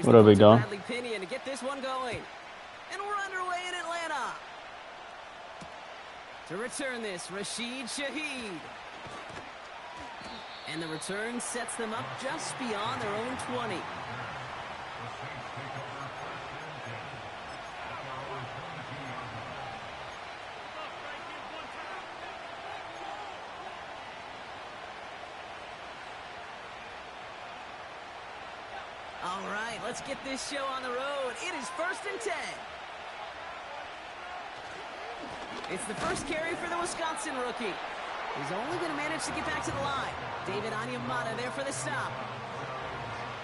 What up, big dog? To get this one going. And we're underway in Atlanta. To return this, Rashid Shaheed. And the return sets them up just beyond their own 20. All right, let's get this show on the road. It is 1st and 10. It's the first carry for the Wisconsin rookie. He's only going to manage to get back to the line. David Onyemata there for the stop.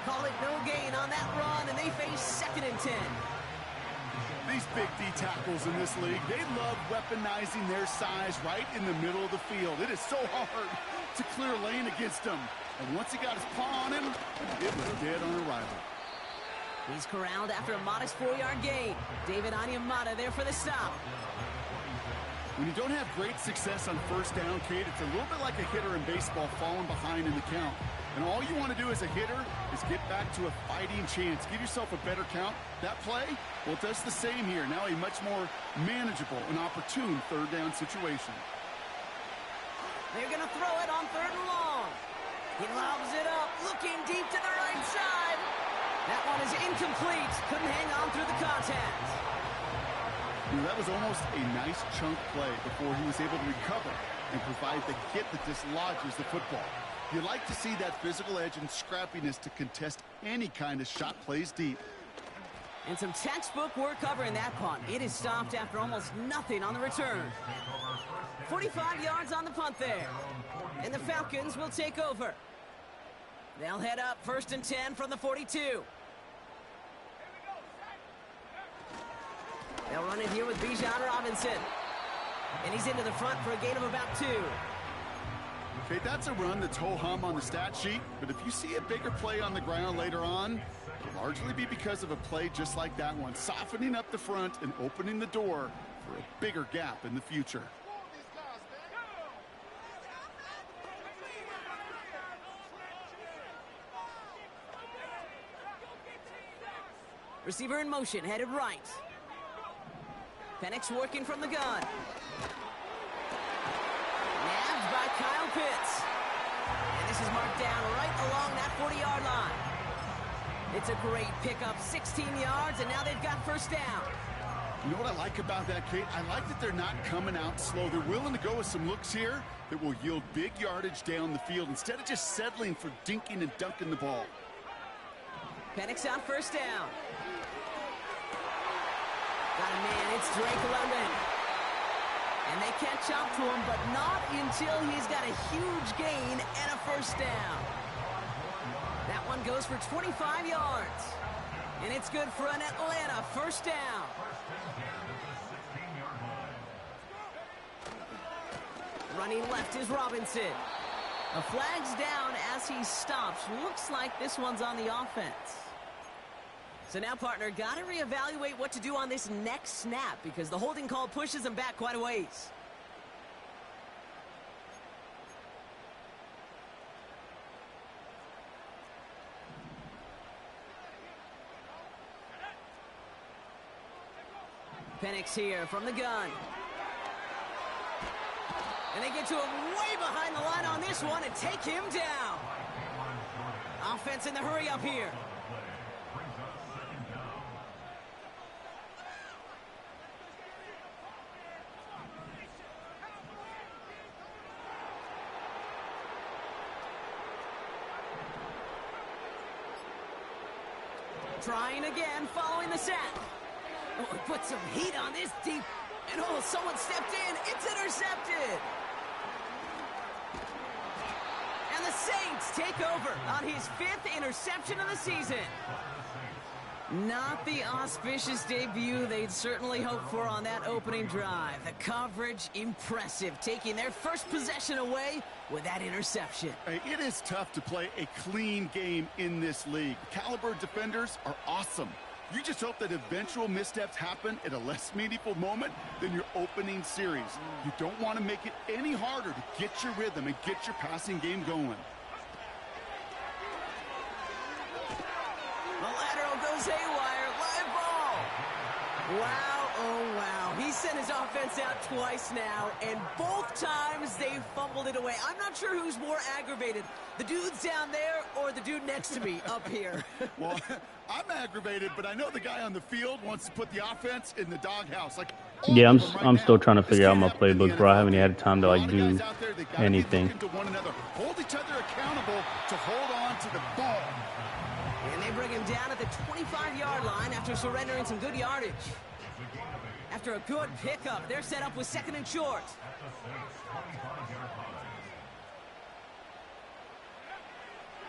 Call it no gain on that run, and they face 2nd and 10. These big D tackles in this league, they love weaponizing their size right in the middle of the field. It is so hard to clear a lane against them. And once he got his paw on him, it was dead on arrival. He's corralled after a modest 4-yard gain. David Onyemata there for the stop. When you don't have great success on 1st down, Kate, it's a little bit like a hitter in baseball falling behind in the count. And all you want to do as a hitter is get back to a fighting chance. Give yourself a better count. That play, well, it does the same here. Now a much more manageable and opportune 3rd down situation. They're going to throw it on 3rd and long. He lobs it up, looking deep to the right side. That one is incomplete. Couldn't hang on through the contact. That was almost a nice chunk play before he was able to recover and provide the hit that dislodges the football. You like to see that physical edge and scrappiness to contest any kind of shot plays deep. And some textbook work covering that punt. It is stopped after almost nothing on the return. 45 yards on the punt there. And the Falcons will take over. They'll head up 1st and 10 from the 42. They'll run it here with Bijan Robinson. And he's into the front for a gain of about 2. Okay, that's a run that's ho-hum on the stat sheet, but if you see a bigger play on the ground later on, it'll largely be because of a play just like that one, softening up the front and opening the door for a bigger gap in the future. Receiver in motion, headed right. Penix working from the gun. Nabbed by Kyle Pitts. And this is marked down right along that 40-yard line. It's a great pickup, 16 yards, and now they've got 1st down. You know what I like about that, Kate? I like that they're not coming out slow. They're willing to go with some looks here that will yield big yardage down the field instead of just settling for dinking and dunking the ball. Penix on 1st down. Got a man, it's Drake London. And they catch up to him, but not until he's got a huge gain and a 1st down. That one goes for 25 yards. And it's good for an Atlanta 1st down. Running left is Robinson. A flag's down as he stops. Looks like this one's on the offense. So now, partner, got to reevaluate what to do on this next snap because the holding call pushes him back quite a ways. Penix here from the gun. And they get to him way behind the line on this one and take him down. Offense in the hurry up here. Trying again, following the sack. Oh, put some heat on this deep. And oh, someone stepped in. It's intercepted. And the Saints take over on his 5th interception of the season. Not the auspicious debut they'd certainly hoped for on that opening drive. The coverage, impressive, taking their first possession away with that interception. Hey, it is tough to play a clean game in this league. Caliber defenders are awesome. You just hope that eventual missteps happen at a less meaningful moment than your opening series. You don't want to make it any harder to get your rhythm and get your passing game going. The lateral goes haywire. Live ball. Wow, oh wow. He sent his offense out twice now, and both times they fumbled it away. I'm not sure who's more aggravated, the dudes down there or the dude next to me up here. Well, I'm aggravated, but I know the guy on the field wants to put the offense in the doghouse. Like, yeah, I'm still trying to figure out my playbook, bro. I haven't had time to like do anything. Hold each other accountable to hold on to the ball. And they bring him down at the 25-yard line after surrendering some good yardage. After a good pickup, they're set up with 2nd and short.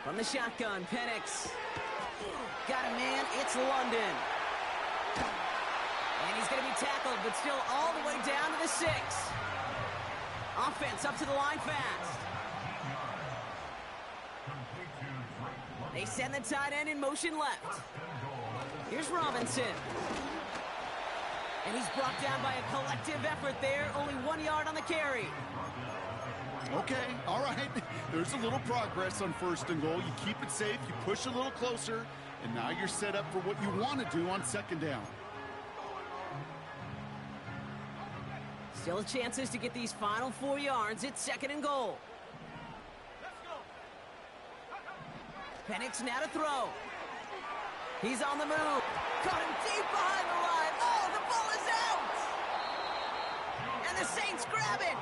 From the shotgun, Penix. Got a man, it's London. And he's going to be tackled, but still all the way down to the 6. Offense up to the line fast. They send the tight end in motion left. Here's Robinson. And he's brought down by a collective effort there. Only 1 yard on the carry. Okay, all right. There's a little progress on 1st and goal. You keep it safe, you push a little closer, and now you're set up for what you want to do on 2nd down. Still chances to get these final 4 yards. It's 2nd and goal. Penix now to throw. He's on the move. Caught him deep behind the line. Oh, the ball is out! And the Saints grab it!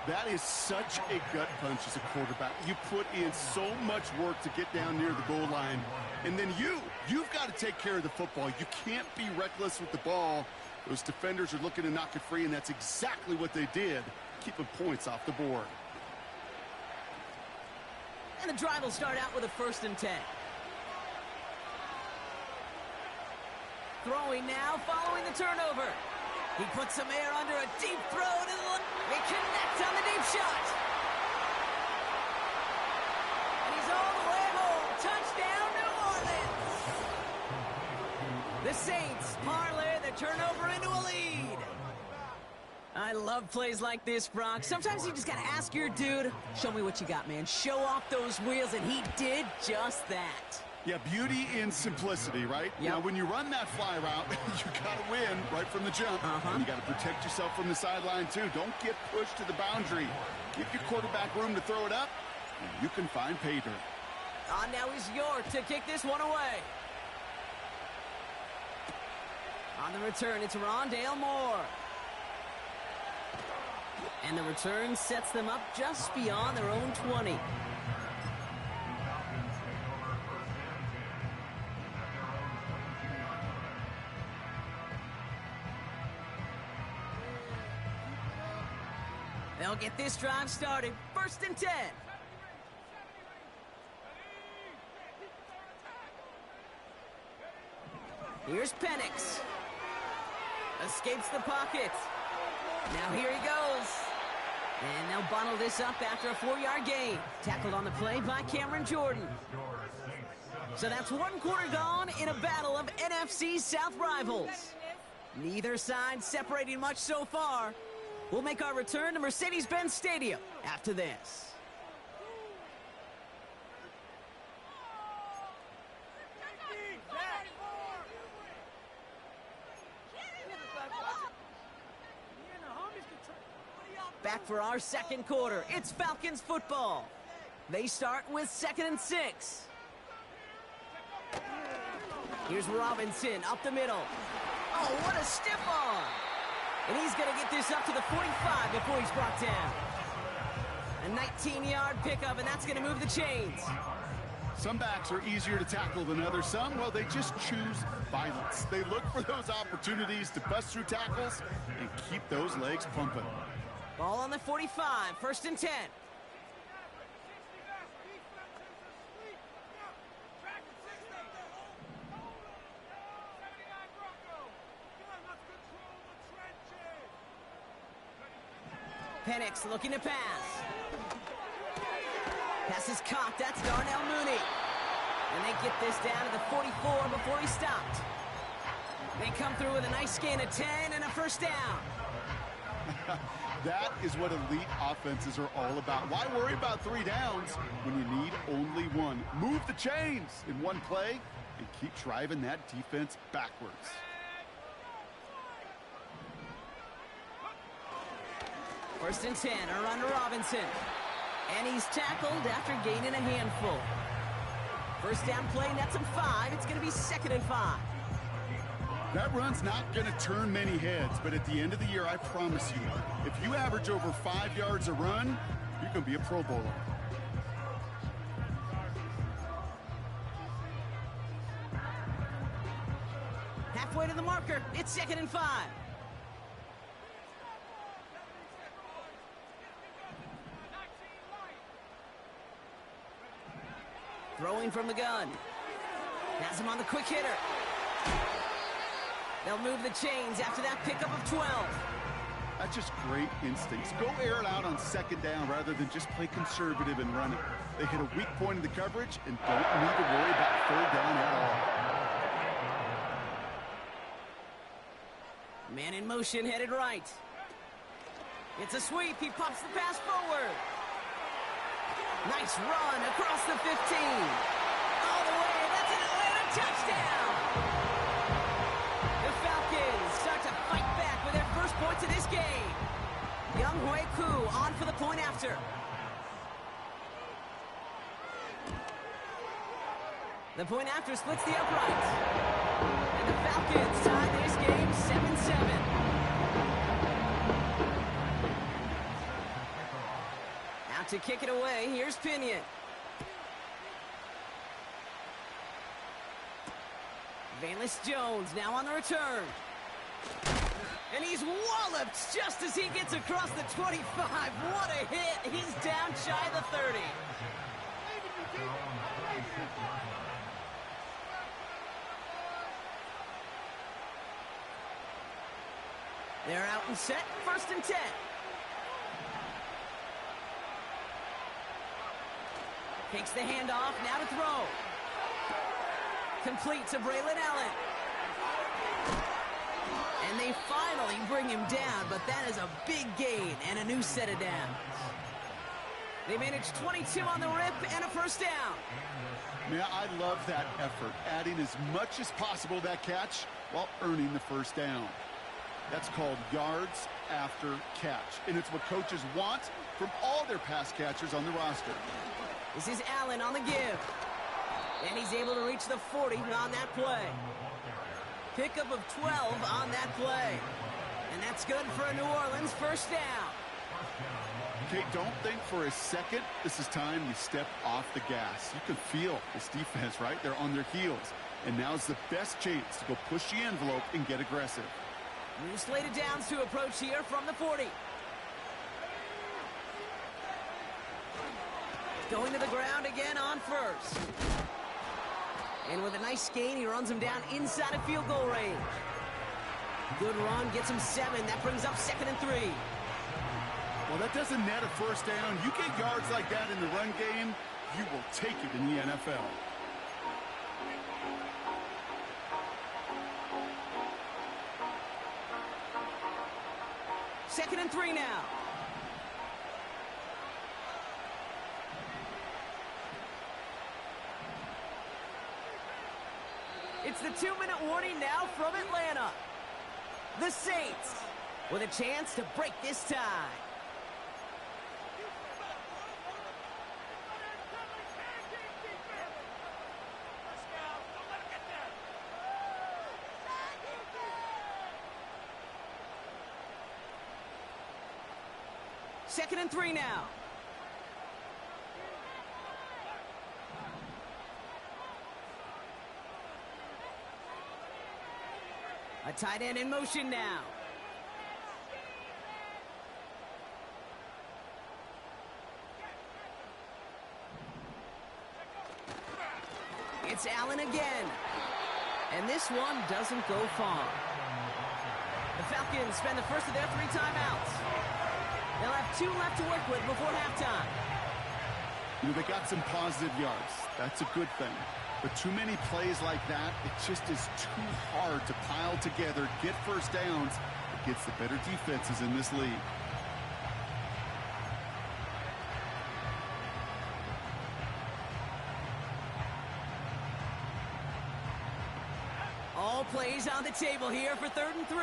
That is such a gut punch as a quarterback. You put in so much work to get down near the goal line. And then you've got to take care of the football. You can't be reckless with the ball. Those defenders are looking to knock it free, and that's exactly what they did, keeping points off the board. And the drive will start out with a 1st and 10. Throwing now, following the turnover. He puts some air under a deep throw to the... They connect on the deep shot. And he's all the way home. Touchdown, New Orleans. The Saints parlay the turnover into a lead. I love plays like this, Brock. Sometimes you just got to ask your dude, show me what you got, man. Show off those wheels, and he did just that. Yeah, beauty in simplicity, right? Yep. Now, when you run that fly route, you got to win right from the jump. And you got to protect yourself from the sideline, too. Don't get pushed to the boundary. Give your quarterback room to throw it up, and you can find pay dirt. Now is York to kick this one away. On the return, it's Rondale Moore. And the return sets them up just beyond their own 20. They'll get this drive started. 1st and 10. Here's Penix. Escapes the pocket. Now here he goes. And they'll bottle this up after a 4-yard gain. Tackled on the play by Cameron Jordan. So that's 1 quarter gone in a battle of NFC South rivals. Neither side separating much so far. We'll make our return to Mercedes-Benz Stadium after this. Back for our 2nd quarter. It's Falcons football. They start with 2nd and 6. Here's Robinson up the middle. Oh, what a stiff arm. And he's going to get this up to the 45 before he's brought down. A 19-yard pickup, and that's going to move the chains. Some backs are easier to tackle than others. Some, well, they just choose violence. They look for those opportunities to bust through tackles and keep those legs pumping. Ball on the 45, 1st and 10. Penix looking to pass. Pass is caught. That's Darnell Mooney. And they get this down to the 44 before he stopped. They come through with a nice gain of 10 and a 1st down. That is what elite offenses are all about. Why worry about 3 downs when you need only 1? Move the chains in 1 play, and keep driving that defense backwards. First and 10, a run to Robinson. And he's tackled after gaining a handful. First down play, nets him 5. It's going to be 2nd and 5. That run's not going to turn many heads, but at the end of the year, I promise you, if you average over 5 yards a run, you're going to be a Pro Bowler. Halfway to the marker, it's 2nd and 5. Throwing from the gun. Has him on the quick hitter. They'll move the chains after that pickup of 12. That's just great instincts. Go air it out on 2nd down rather than just play conservative and run it. They hit a weak point in the coverage and don't need to worry about 3rd down at all. Man in motion, headed right. It's a sweep. He pops the pass forward. Nice run across the 15. All the way. That's an Atlanta touchdown. The Falcons start to fight back with their first points of this game. Young Hui Koo on for the point after. The point after splits the upright. And the Falcons tie this game 7-7. To kick it away, here's Pinion. Vanless Jones now on the return. And he's walloped just as he gets across the 25. What a hit. He's down shy of the 30. They're out and set, 1st and 10. Takes the handoff, now to throw. Complete to Braylon Allen. And they finally bring him down, but that is a big gain and a new set of downs. They managed 22 on the rip and a first down. Man, I love that effort, adding as much as possible to that catch while earning the first down. That's called yards after catch, and it's what coaches want from all their pass catchers on the roster. This is Allen on the give. And he's able to reach the 40 on that play. Pickup of 12 on that play. And that's good for a New Orleans first down. Okay, don't think for a second this is time you step off the gas. You can feel this defense, right? They're on their heels. And now's the best chance to go push the envelope and get aggressive. New slate of downs to approach here from the 40. Going to the ground again on first. And with a nice gain, he runs him down inside of field goal range. Good run, gets him 7. That brings up 2nd and 3. Well, that doesn't net a first down. You get yards like that in the run game, you will take it in the NFL. Second and 3 now. It's the 2-minute warning now from Atlanta. The Saints with a chance to break this tie. Second and 3 now. A tight end in motion now. It's Allen again. And this one doesn't go far. The Falcons spend the first of their 3 timeouts. They'll have 2 left to work with before halftime. You know, they got some positive yards. That's a good thing. But too many plays like that, it just is too hard to pile together, get first downs against the better defenses in this league. No plays on the table here for 3rd and 3.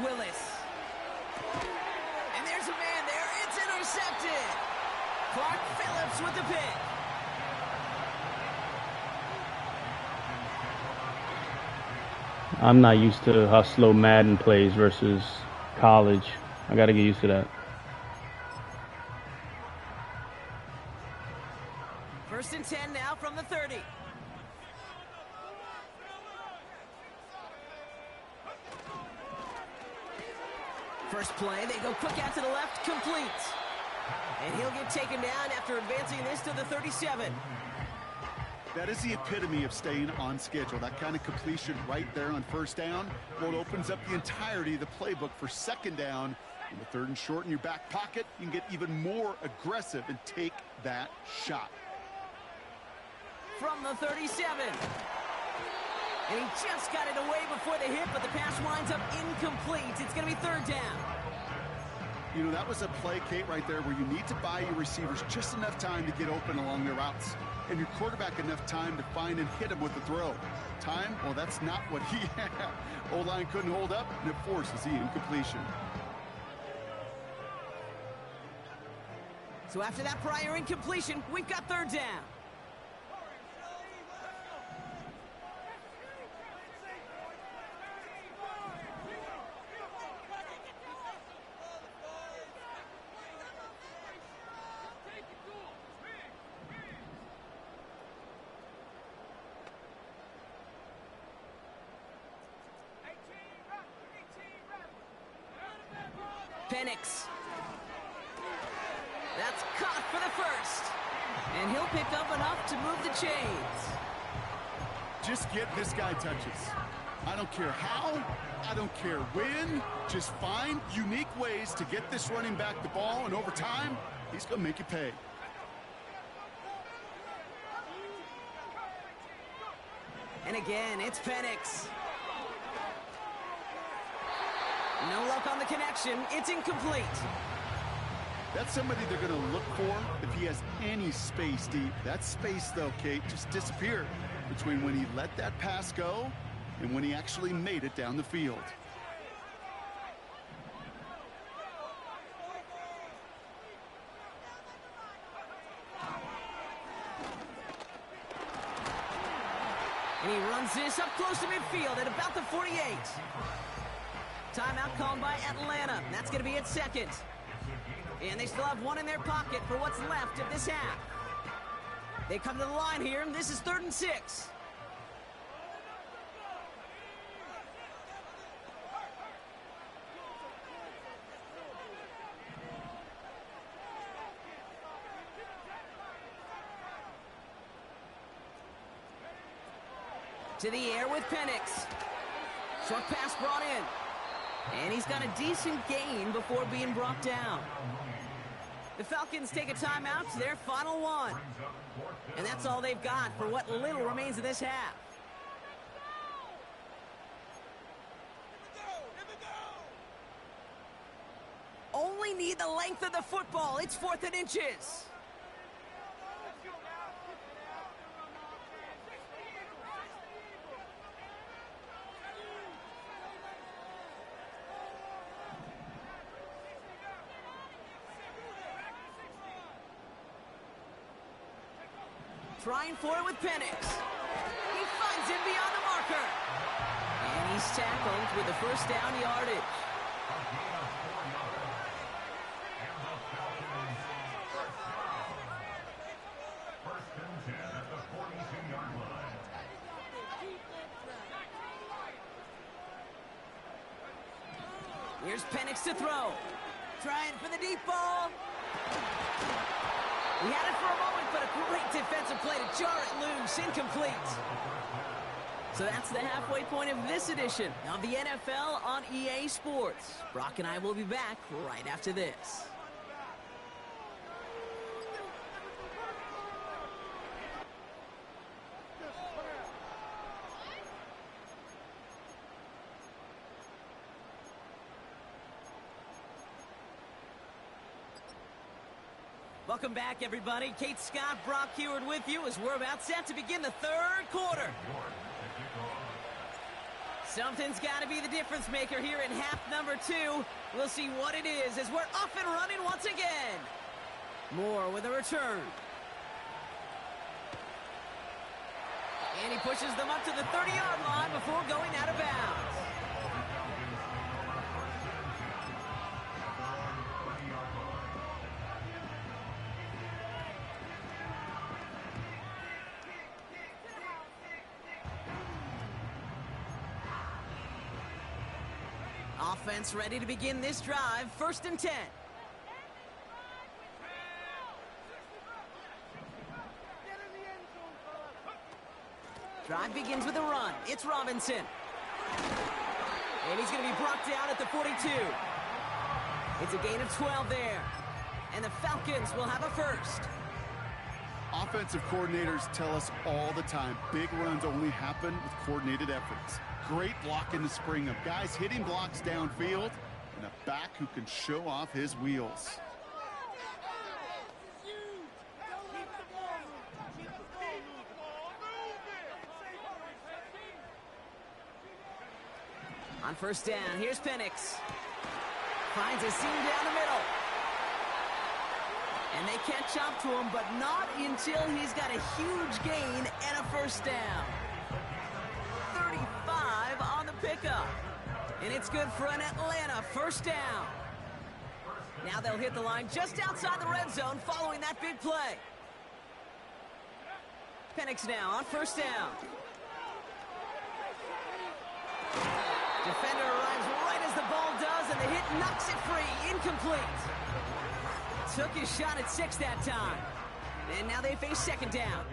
Willis. And there's a man there. It's intercepted. Clark Phillips with the pick. I'm not used to how slow Madden plays versus college. I got to get used to that. 1st and 10 now from the 30. First play, they go quick out to the left, complete. And he'll get taken down after advancing this to the 37. That is the epitome of staying on schedule. That kind of completion right there on 1st down. Well, it opens up the entirety of the playbook for 2nd down. In the 3rd and short in your back pocket, you can get even more aggressive and take that shot. From the 37. And he just got it away before the hit, but the pass winds up incomplete. It's going to be 3rd down. You know, that was a play, Kate, right there where you need to buy your receivers just enough time to get open along their routes. And your quarterback enough time to find and hit him with the throw. Time? Well, that's not what he had. O-line couldn't hold up, and it forces the incompletion. So after that prior incompletion, we've got 3rd down. Penix. That's caught for the 1st. And he'll pick up enough to move the chains. Just get this guy touches. I don't care how, I don't care when. Just find unique ways to get this running back the ball, and over time, he's going to make you pay. And again, it's Penix. No luck on the connection. It's incomplete. That's somebody they're going to look for if he has any space deep. That space, though, Kate, just disappeared between when he let that pass go and when he actually made it down the field. And he runs this up close to midfield at about the 48. Timeout called by Atlanta. That's going to be its 2nd. And they still have one in their pocket for what's left of this half. They come to the line here, and this is 3rd and 6. To the air with Penix. Short pass brought in. And he's got a decent gain before being brought down. The Falcons take a timeout to their final one. And that's all they've got for what little remains of this half. Only need the length of the football. It's 4th and inches. Trying for it with Penix. He finds him beyond the marker. And he's tackled with the 1st down yardage. Here's Penix to throw. Trying for the deep ball. He had it for a moment, but a great defensive play to jar it loose. Incomplete. So that's the halfway point of this edition of the NFL on EA Sports. Brock and I will be back right after this. Welcome back, everybody. Kate Scott, Brock Heward with you as we're about set to begin the third quarter. Something's got to be the difference maker here in half number 2. We'll see what it is as we're off and running once again. Moore with a return. And he pushes them up to the 30-yard line before going out of bounds. Offense ready to begin this drive. 1st and 10. Drive begins with a run. It's Robinson. And he's going to be brought down at the 42. It's a gain of 12 there. And the Falcons will have a first. Offensive coordinators tell us all the time, big runs only happen with coordinated efforts. Great block in the spring of guys hitting blocks downfield and a back who can show off his wheels. On 1st down, here's Penix. Finds a seam down the middle. And they catch up to him, but not until he's got a huge gain and a 1st down. 35 on the pickup. And it's good for an Atlanta 1st down. Now they'll hit the line just outside the red zone following that big play. Penix now on 1st down. Defender arrives right as the ball does, and the hit knocks it free. Incomplete. Took his shot at 6 that time. And now they face 2nd down.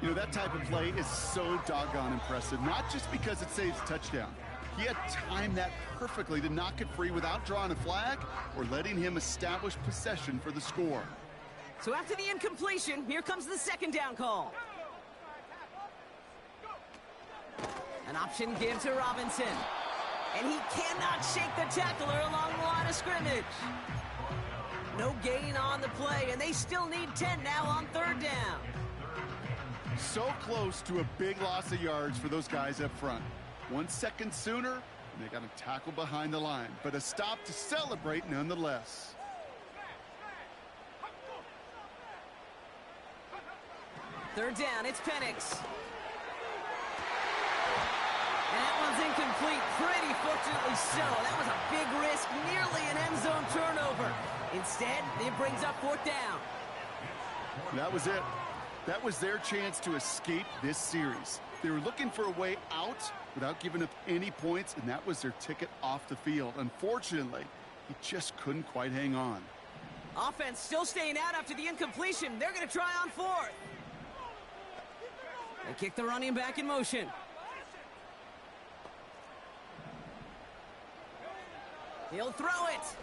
You know, that type of play is so doggone impressive, not just because it saves a touchdown. He had timed that perfectly to knock it free without drawing a flag or letting him establish possession for the score. So after the incompletion, here comes the 2nd down call. An option give to Robinson. And he cannot shake the tackler along the line of scrimmage. No gain on the play, and they still need 10 now on 3rd down. So close to a big loss of yards for those guys up front. 1 second sooner, and they got to tackle behind the line. But a stop to celebrate nonetheless. Third down, it's Penix. And that one's incomplete, pretty fortunately so. That was a big risk, nearly an end zone turnover. Instead, it brings up 4th down. That was it. That was their chance to escape this series. They were looking for a way out without giving up any points, and that was their ticket off the field. Unfortunately, he just couldn't quite hang on. Offense still staying out after the incompletion. They're going to try on 4th. They kick the running back in motion. He'll throw it.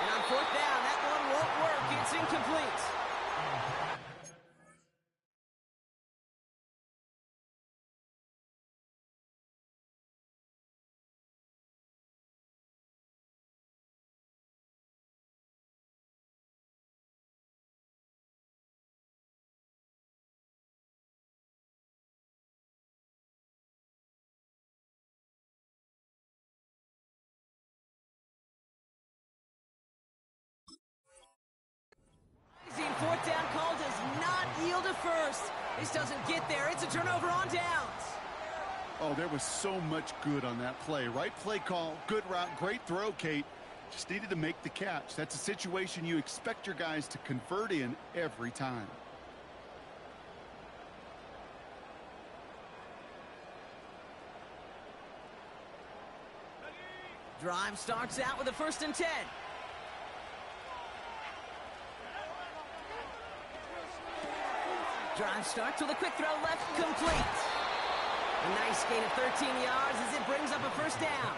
And on 4th down, that one won't work. It's incomplete. The 4th down call does not yield a first. This doesn't get there. It's a turnover on downs. Oh, there was so much good on that play. Right play call, good route, great throw, Kate. Just needed to make the catch. That's a situation you expect your guys to convert in every time. Drive starts out with a 1st and 10. Drive starts with a quick throw left, complete. A nice gain of 13 yards as it brings up a 1st down.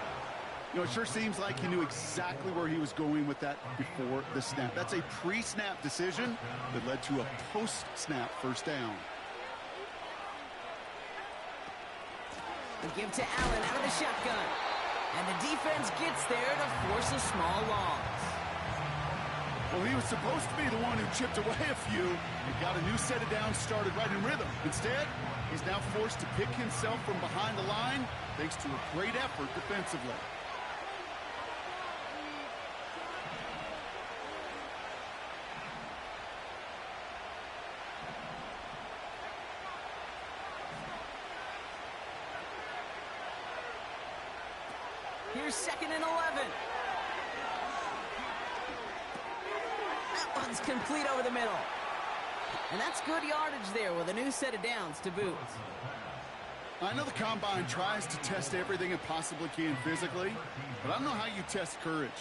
You know, it sure seems like he knew exactly where he was going with that before the snap. That's a pre-snap decision that led to a post-snap 1st down. They give to Allen out of the shotgun. And the defense gets there to force a small loss. Well, he was supposed to be the one who chipped away a few and got a new set of downs started right in rhythm. Instead, he's now forced to pick himself from behind the line thanks to a great effort defensively. Here's 2nd and 11. That one's complete over the middle. And that's good yardage there with a new set of downs to boot. I know the Combine tries to test everything it possibly can physically, but I don't know how you test courage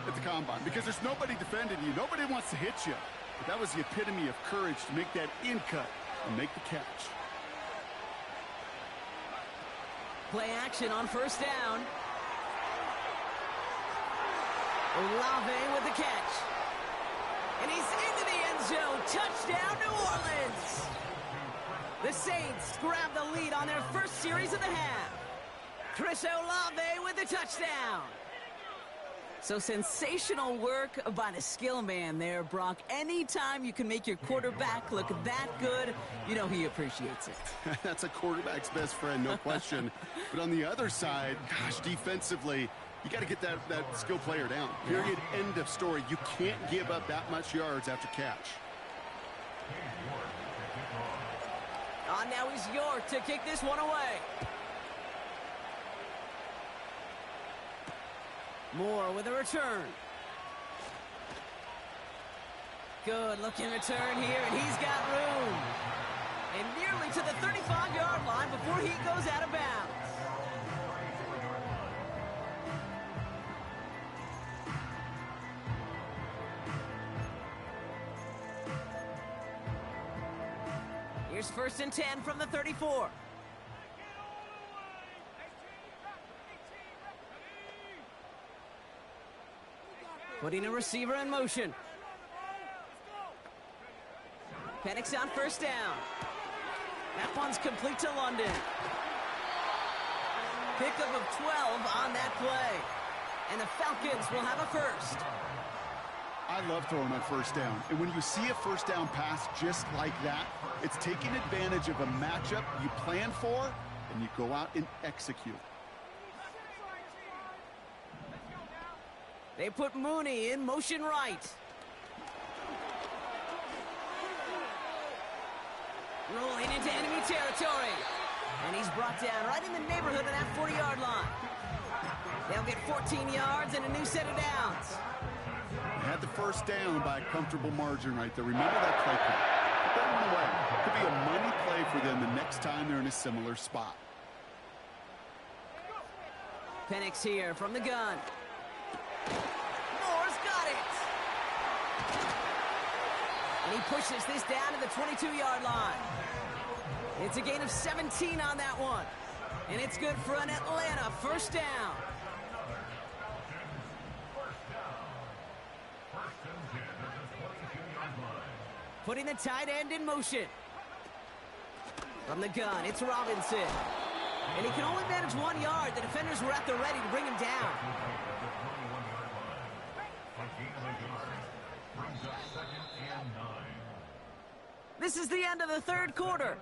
at the Combine because there's nobody defending you. Nobody wants to hit you. But that was the epitome of courage to make that in cut and make the catch. Play action on 1st down. Olave with the catch. And he's into the end zone. Touchdown, New Orleans. The Saints grab the lead on their first series of the half. Chris Olave with the touchdown. So sensational work by the skill man there, Brock. Anytime you can make your quarterback look that good, you know he appreciates it. That's a quarterback's best friend, no question. But on the other side, gosh, defensively, you got to get that skill player down. Period. End of story. You can't give up that much yards after catch. Now he's York to kick this one away. Moore with a return. Good looking return here, and he's got room. And nearly to the 35-yard line before he goes out of bounds. Here's 1st and 10 from the 34. Putting a receiver in motion. Penix on 1st down. That one's complete to London. Pickup of 12 on that play. And the Falcons will have a first. I love throwing on 1st down. And when you see a 1st down pass just like that, it's taking advantage of a matchup you plan for, and you go out and execute. They put Mooney in motion right. Rolling into enemy territory. And he's brought down right in the neighborhood of that 40-yard line. They'll get 14 yards and a new set of downs. They had the 1st down by a comfortable margin right there. Remember that play call. Put that one away. Could be a money play for them the next time they're in a similar spot. Penix here from the gun. Moore's got it. And he pushes this down to the 22-yard line. It's a gain of 17 on that one. And it's good for an Atlanta 1st down. Putting the tight end in motion. From the gun, it's Robinson. And he can only manage 1 yard. The defenders were at the ready to bring him down. This is the end of the 3rd quarter.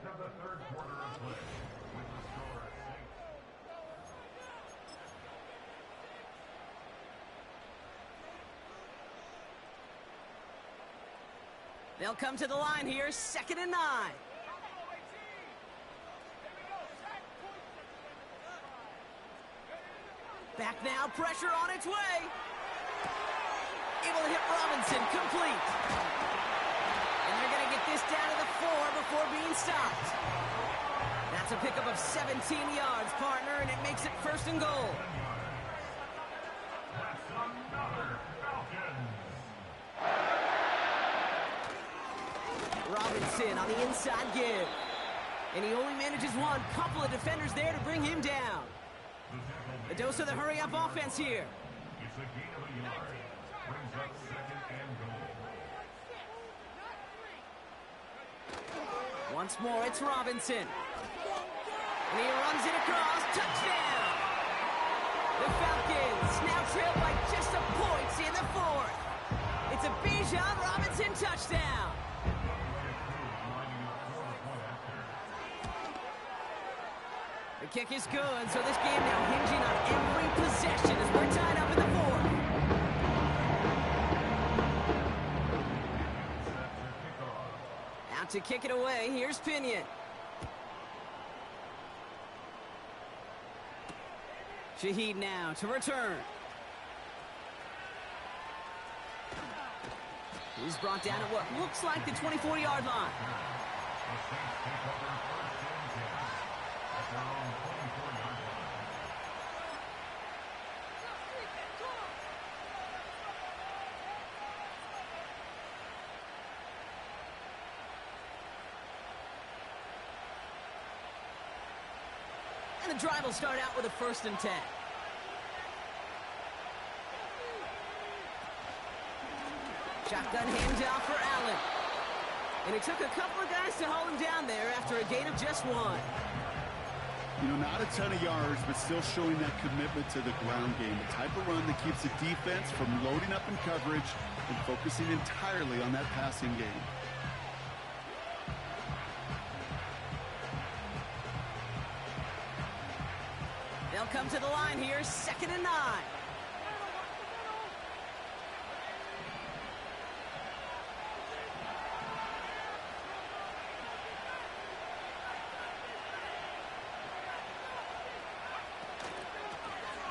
They'll come to the line here, 2nd and 9. Back now, pressure on its way. Able to hit Robinson, complete. And they're going to get this down to the 4 before being stopped. That's a pickup of 17 yards, partner, and it makes it 1st and goal. Robinson on the inside give. And he only manages one. Couple of defenders there to bring him down. A dose of the hurry-up offense here. It's a gain of a yard. Brings up 2nd and goal. Once more, it's Robinson. And he runs it across. Touchdown! The Falcons now trail by just a point in the 4th. It's a Bijan Robinson touchdown. The kick is good, so this game now hinging on every possession as we're tied up in the fourth. Out to kick it away, here's Pinion. Shaheed now to return. He's brought down at what looks like the 24-yard line. And the drive will start out with a 1st and 10. Shotgun handoff for Allen. And it took a couple of guys to hold him down there after a gain of just 1. You know, not a ton of yards, but still showing that commitment to the ground game. The type of run that keeps the defense from loading up in coverage and focusing entirely on that passing game. They'll come to the line here, 2nd and 9.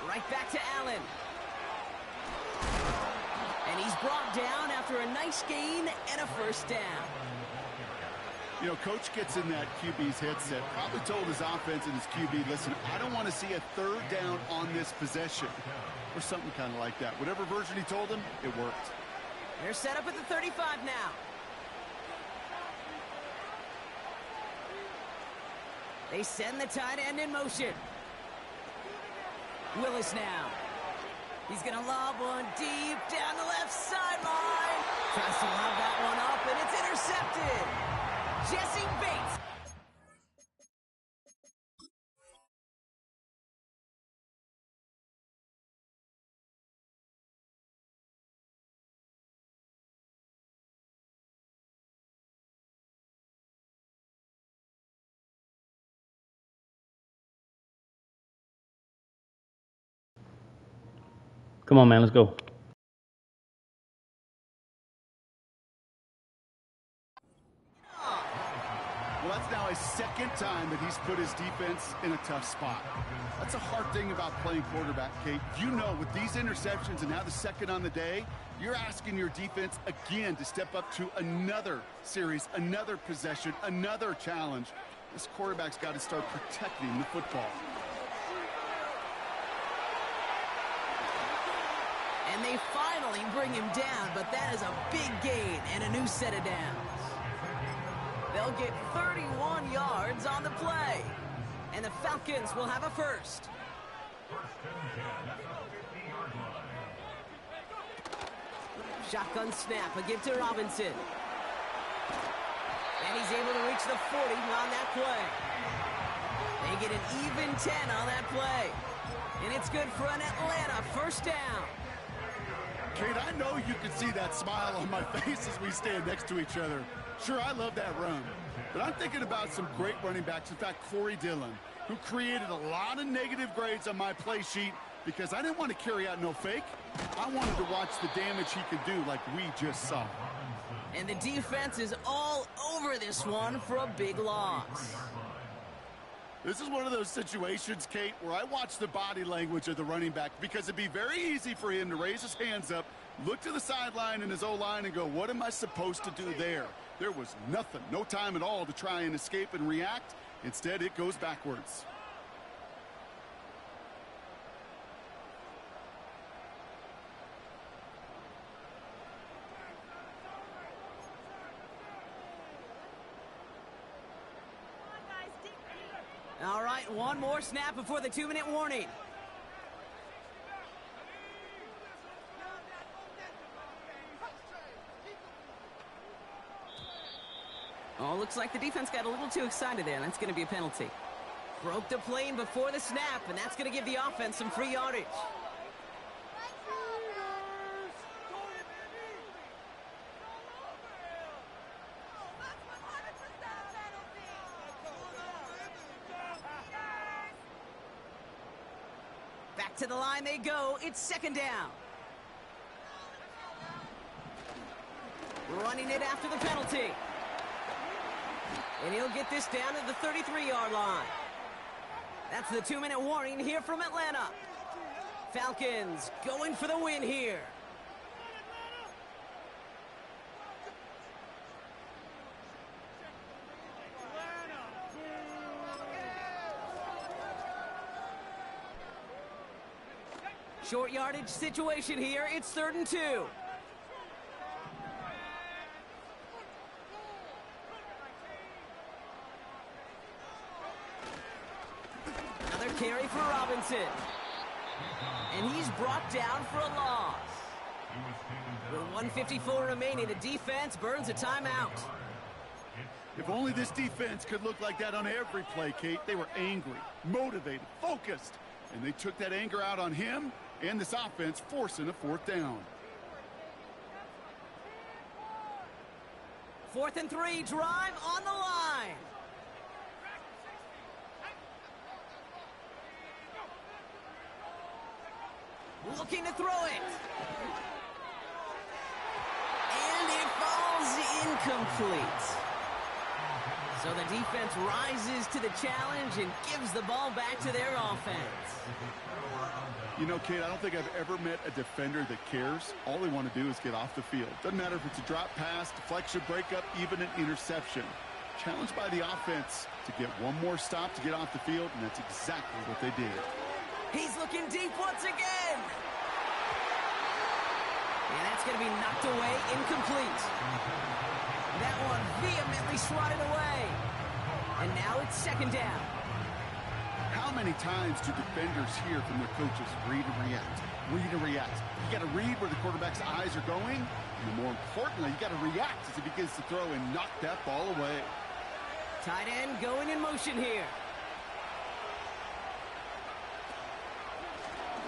Right back to Allen. And he's brought down after a nice gain and a 1st down. You know, coach gets in that QB's headset, probably told his offense and his QB, listen, I don't want to see a 3rd down on this possession. Or something kind of like that. Whatever version he told him, it worked. They're set up at the 35 now. They send the tight end in motion. Willis now. He's going to lob one deep down the left sideline. Tries to lob that one up, and it's intercepted. Jesse Bates. Come on, man, let's go. Well, that's now his 2nd time that he's put his defense in a tough spot. That's a hard thing about playing quarterback, Kate. You know, with these interceptions and now the 2nd on the day, you're asking your defense again to step up to another series, another possession, another challenge. This quarterback's got to start protecting the football. And they finally bring him down, but that is a big gain and a new set of downs. They'll get 31 yards on the play. And the Falcons will have a 1st. Shotgun snap, a give to Robinson. And he's able to reach the 40 on that play. They get an even 10 on that play. And it's good for an Atlanta 1st down. Kate, I know you can see that smile on my face as we stand next to each other. Sure, I love that run. But I'm thinking about some great running backs. In fact, Corey Dillon, who created a lot of negative grades on my play sheet because I didn't want to carry out no fake. I wanted to watch the damage he could do like we just saw. And the defense is all over this one for a big loss. This is one of those situations, Kate, where I watch the body language of the running back because it'd be very easy for him to raise his hands up, look to the sideline in his O-line and go, what am I supposed to do there? There was nothing, no time at all to try and escape and react. Instead, it goes backwards. All right, one more snap before the 2-minute warning. Oh, looks like the defense got a little too excited there. That's going to be a penalty. Broke the plane before the snap, and that's going to give the offense some free yardage. to the line they go. It's second down. Running it after the penalty. And he'll get this down to the 33-yard line. That's the 2-minute warning here from Atlanta. Falcons going for the win here. Short yardage situation here. It's 3rd and 2. Another carry for Robinson. And he's brought down for a loss. With 1:54 remaining, the defense burns a timeout. If only this defense could look like that on every play, Kate. They were angry, motivated, focused. And they took that anger out on him and this offense, forcing a 4th down. 4th and 3, drive on the line. Looking to throw it. And it falls incomplete. So the defense rises to the challenge and gives the ball back to their offense. You know, Kate, I don't think I've ever met a defender that cares. All they want to do is get off the field. Doesn't matter if it's a drop pass, deflection, breakup, even an interception. Challenged by the offense to get one more stop to get off the field, and that's exactly what they did. He's looking deep once again. And that's going to be knocked away, incomplete. That one vehemently swatted away. And now it's second down. How many times do defenders hear from their coaches, read and react, read and react? You got to read where the quarterback's eyes are going, and more importantly, you got to react as he begins to throw and knock that ball away. Tight end going in motion here.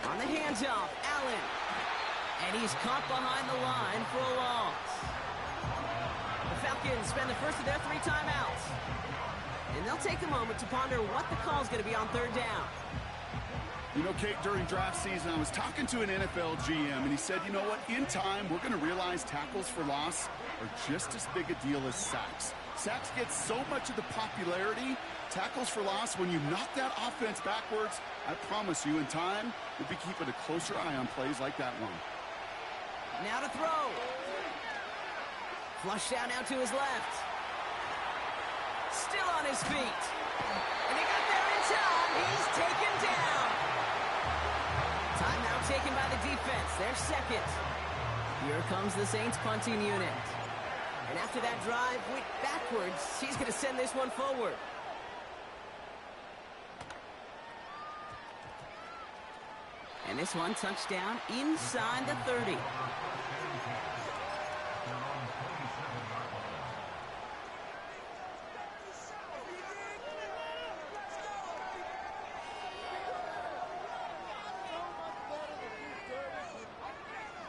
On the handoff, Allen. And he's caught behind the line for a loss. The Falcons spend the first of their 3 timeouts. And they'll take a moment to ponder what the call's going to be on 3rd down. You know, Kate, during draft season, I was talking to an NFL GM, and he said, you know what, in time, we're going to realize tackles for loss are just as big a deal as sacks. Sacks get so much of the popularity. Tackles for loss, when you knock that offense backwards, I promise you, in time, we'll be keeping a closer eye on plays like that one. Now to throw. Flush down out to his left. Still on his feet. And he got there in time. He's taken down. Timeout taken by the defense. They're second. Here comes the Saints punting unit. And after that drive went backwards, she's going to send this one forward. And this one touchdown inside the 30.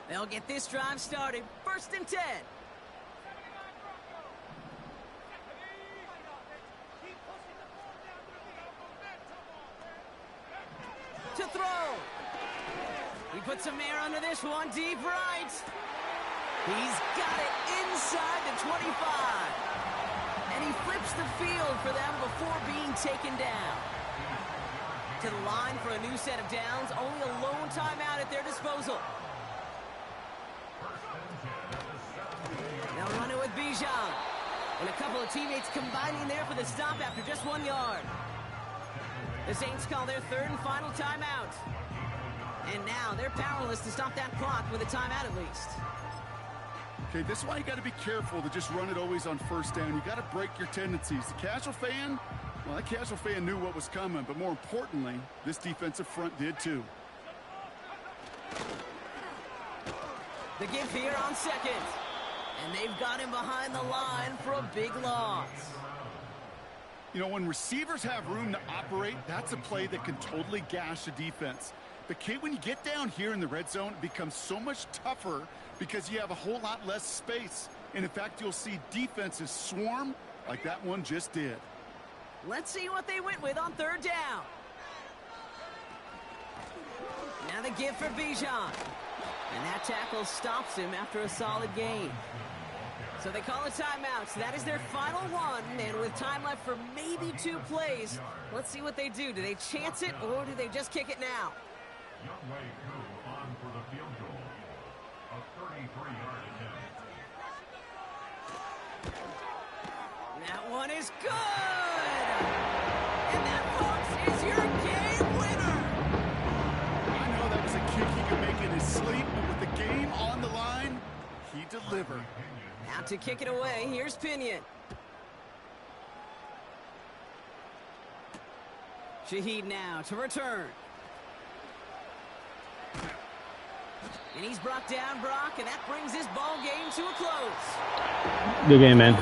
They'll get this drive started. 1st and 10. To throw. He puts some air under this one, deep right. He's got it inside the 25. And he flips the field for them before being taken down. To the line for a new set of downs, only a lone timeout at their disposal. Now running with Bijan. And a couple of teammates combining there for the stop after just 1 yard. The Saints call their 3rd and final timeout. And now they're powerless to stop that clock with a timeout at least. Okay, this is why you got to be careful to just run it always on 1st down. You got to break your tendencies. The casual fan, well, that casual fan knew what was coming, but more importantly, this defensive front did too. The give here on 2nd. And they've got him behind the line for a big loss. You know, when receivers have room to operate, that's a play that can totally gash a defense. But, Kate, when you get down here in the red zone, it becomes so much tougher because you have a whole lot less space. And, in fact, you'll see defenses swarm like that one just did. Let's see what they went with on 3rd down. the give for Bijan. And that tackle stops him after a solid gain. So they call a timeout. So that is their final one. And with time left for maybe 2 plays, let's see what they do. Do they chance it or do they just kick it now? Youngway Koo on for the field goal. A 33-yard attempt. That one is good! And that, folks, is your game winner! I know that was a kick he could make in his sleep, but with the game on the line, he delivered. Now to kick it away, here's Pinion. Shaheed now to return. And he's brought down, Brock, and that brings his ball game to a close. Good game, man.